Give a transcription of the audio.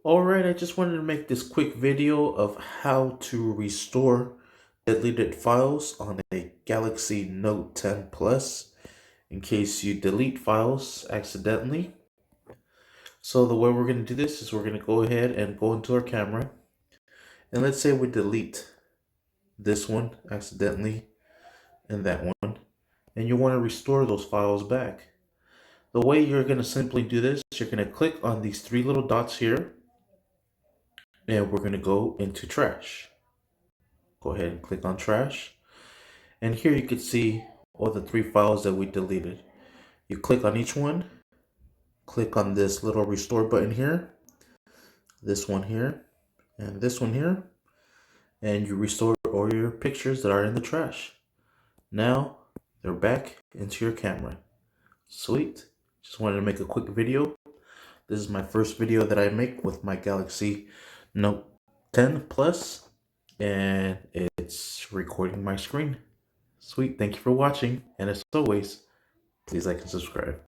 Alright, I just wanted to make this quick video of how to restore deleted files on a Galaxy Note 10 Plus in case you delete files accidentally. So the way we're going to do this is we're going to go ahead and go into our camera, and let's say we delete this one accidentally and that one, and you want to restore those files back. The way you're going to simply do this, you're going to click on these three little dots here, and we're going to go into trash. Go ahead and click on trash. And here you can see all the three files that we deleted. You click on each one, click on this little restore button here, this one here, and this one here, and you restore all your pictures that are in the trash. Now they're back into your camera. Sweet. Just wanted to make a quick video. This is my first video that I make with my Galaxy Note 10 Plus, and it's recording my screen. Sweet. Thank you for watching, and as always, please like and subscribe.